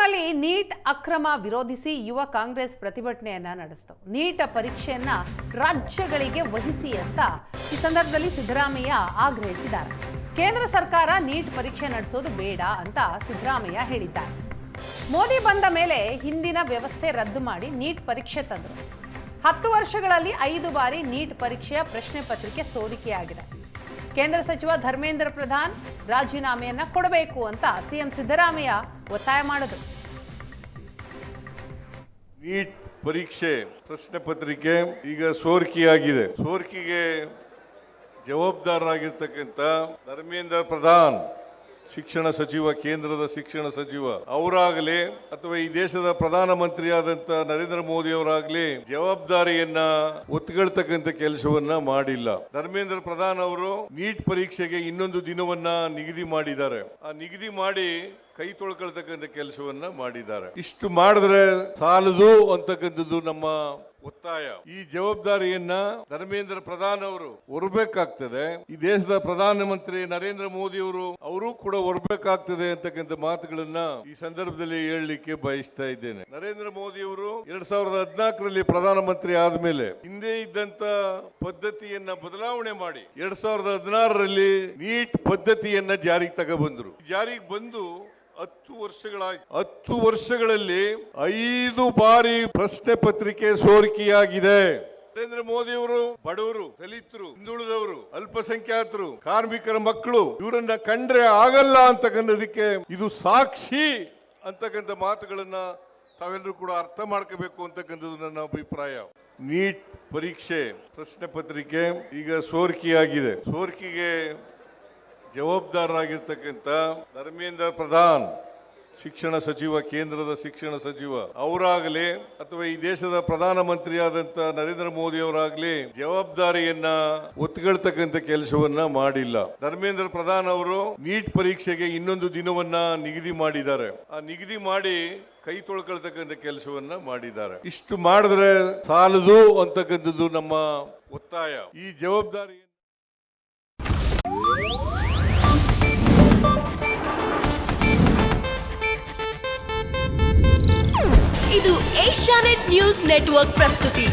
ಬೆಂಗಳೂರಿನಲ್ಲಿ ನೀಟ್ ಅಕ್ರಮ ವಿರೋಧಿಸಿ ಯುವ ಕಾಂಗ್ರೆಸ್ ಪ್ರತಿಭಟನೆಯನ್ನ ನಡೆಸಿತು. ನೀಟ್ ಪರೀಕ್ಷೆಯನ್ನ ರಾಜ್ಯಗಳಿಗೆ ವಹಿಸಿ ಅಂತ ಈ ಸಂದರ್ಭದಲ್ಲಿ ಸಿದ್ದರಾಮಯ್ಯ ಆಗ್ರಹಿಸಿದ್ದಾರೆ. ಕೇಂದ್ರ ಸರ್ಕಾರ ನೀಟ್ ಪರೀಕ್ಷೆ ನಡೆಸೋದು ಬೇಡ ಅಂತ ಸಿದ್ದರಾಮಯ್ಯ ಹೇಳಿದ್ದಾರೆ. ಮೋದಿ ಬಂದ ಮೇಲೆ ಹಿಂದಿನ ವ್ಯವಸ್ಥೆ ರದ್ದು ಮಾಡಿ ನೀಟ್ ಪರೀಕ್ಷೆ ತಂದರು. 10 ವರ್ಷಗಳಲ್ಲಿ 5 ಬಾರಿ ನೀಟ್ ಪರೀಕ್ಷೆಯ ಪ್ರಶ್ನೆ ಪತ್ರಿಕೆ ಸೋರಿಕೆಯಾಗಿದೆ. ಕೇಂದ್ರ ಸಚಿವ ಧರ್ಮೇಂದ್ರ ಪ್ರಧಾನ್ ರಾಜೀನಾಮೆಯನ್ನ ಕೊಡಬೇಕು ಅಂತ ಸಿಎಂ ಸಿದ್ದರಾಮಯ್ಯ ಒತ್ತಾಯ ಮಾಡಿದರು. ನೀಟ್ ಪರೀಕ್ಷೆ ಪ್ರಶ್ನೆ ಪತ್ರಿಕೆ ಈಗ ಸೋರಿಕೆಯಾಗಿದೆ. ಸೋರಿಕೆಗೆ ಜವಾಬ್ದಾರರಾಗಿರ್ತಕ್ಕಂಥ ಧರ್ಮೇಂದ್ರ ಪ್ರಧಾನ್ ಶಿಕ್ಷಣ ಸಚಿವ, ಕೇಂದ್ರದ ಶಿಕ್ಷಣ ಸಚಿವ ಅವರಾಗಲಿ ಅಥವಾ ಈ ದೇಶದ ಪ್ರಧಾನಮಂತ್ರಿ ಆದಂತ ನರೇಂದ್ರ ಮೋದಿ ಅವರಾಗ್ಲಿ ಜವಾಬ್ದಾರಿಯನ್ನ ಒತ್ತುಗಳ್ತಕ್ಕಂಥ ಕೆಲಸವನ್ನ ಮಾಡಿಲ್ಲ. ಧರ್ಮೇಂದ್ರ ಪ್ರಧಾನ್ ಅವರು ನೀಟ್ ಪರೀಕ್ಷೆಗೆ ಇನ್ನೊಂದು ದಿನವನ್ನ ನಿಗದಿ ಮಾಡಿದ್ದಾರೆ. ಆ ನಿಗದಿ ಮಾಡಿ ಕೈ ತೊಳ್ಕೊಳ್ತಕ್ಕಂಥ ಕೆಲಸವನ್ನ ಮಾಡಿದ್ದಾರೆ. ಇಷ್ಟು ಮಾಡಿದ್ರೆ ಸಾಲದು ಅಂತಕ್ಕಂಥದ್ದು ನಮ್ಮ ಒತ್ತಾಯ. ಈ ಜವಾಬ್ದಾರಿಯನ್ನ ಧರ್ಮೇಂದ್ರ ಪ್ರಧಾನ್ ಅವರು ಹೊರಬೇಕಾಗ್ತದೆ. ಈ ದೇಶದ ಪ್ರಧಾನಮಂತ್ರಿ ನರೇಂದ್ರ ಮೋದಿ ಅವರು ಕೂಡ ಹೊರಬೇಕಾಗ್ತದೆ ಅಂತಕ್ಕಂಥ ಮಾತುಗಳನ್ನ ಈ ಸಂದರ್ಭದಲ್ಲಿ ಹೇಳಲಿಕ್ಕೆ ಬಯಸ್ತಾ ಇದ್ದೇನೆ. ನರೇಂದ್ರ ಮೋದಿ ಅವರು 2014ರಲ್ಲಿ ಪ್ರಧಾನಮಂತ್ರಿ ಆದ್ಮೇಲೆ ಹಿಂದೆ ಇದ್ದಂತ ಪದ್ಧತಿಯನ್ನ ಬದಲಾವಣೆ ಮಾಡಿ 2016ರಲ್ಲಿ ನೀಟ್ ಪದ್ಧತಿಯನ್ನ ಜಾರಿಗೆ ತಗೊಬಂದ್ರು. ಜಾರಿಗೆ ಬಂದು 10 ವರ್ಷಗಳಲ್ಲಿ 5 ಬಾರಿ ಪ್ರಶ್ನೆ ಪತ್ರಿಕೆ ಸೋರಿಕೆಯಾಗಿದೆ. ನರೇಂದ್ರ ಮೋದಿ ಅವರು ಬಡವರು, ದಲಿತರು, ಹಿಂದುಳಿದವರು, ಅಲ್ಪಸಂಖ್ಯಾತರು, ಕಾರ್ಮಿಕರ ಮಕ್ಕಳು ಇವರನ್ನ ಕಂಡ್ರೆ ಆಗಲ್ಲ ಅಂತಕ್ಕಂಥದಕ್ಕೆ ಇದು ಸಾಕ್ಷಿ ಅಂತಕ್ಕಂಥ ಮಾತುಗಳನ್ನ ತಾವೆಲ್ಲರೂ ಕೂಡ ಅರ್ಥ ಮಾಡ್ಕೋಬೇಕು ಅಂತಕ್ಕಂಥದ್ದು ನನ್ನ ಅಭಿಪ್ರಾಯ. ನೀಟ್ ಪರೀಕ್ಷೆ ಪ್ರಶ್ನೆ ಪತ್ರಿಕೆ ಈಗ ಸೋರಿಕೆಯಾಗಿದೆ. ಸೋರಿಕೆಗೆ ಜವಾಬ್ದಾರರಾಗಿರ್ತಕ್ಕಂಥ ಧರ್ಮೇಂದ್ರ ಪ್ರಧಾನ್ ಶಿಕ್ಷಣ ಸಚಿವ, ಕೇಂದ್ರದ ಶಿಕ್ಷಣ ಸಚಿವ ಅವರಾಗಲಿ ಅಥವಾ ಈ ದೇಶದ ಪ್ರಧಾನಮಂತ್ರಿ ಆದಂತ ನರೇಂದ್ರ ಮೋದಿ ಅವರಾಗ್ಲಿ ಜವಾಬ್ದಾರಿಯನ್ನ ಒತ್ತುಗಳ್ತಕ್ಕಂಥ ಕೆಲಸವನ್ನ ಮಾಡಿಲ್ಲ. ಧರ್ಮೇಂದ್ರ ಪ್ರಧಾನ್ ಅವರು ನೀಟ್ ಪರೀಕ್ಷೆಗೆ ಇನ್ನೊಂದು ದಿನವನ್ನ ನಿಗದಿ ಮಾಡಿದ್ದಾರೆ. ಆ ನಿಗದಿ ಮಾಡಿ ಕೈ ತೊಳ್ಕೊಳ್ತಕ್ಕಂಥ ಕೆಲಸವನ್ನ ಮಾಡಿದ್ದಾರೆ. ಇಷ್ಟು ಮಾಡಿದ್ರೆ ಸಾಲದು ಅಂತಕ್ಕಂಥದ್ದು ನಮ್ಮ ಒತ್ತಾಯ. ಈ ಜವಾಬ್ದಾರಿ ಇದು ಏಷ್ಯಾನೆಟ್ ನ್ಯೂಸ್ ನೆಟ್ವರ್ಕ್ ಪ್ರಸ್ತುತಿ.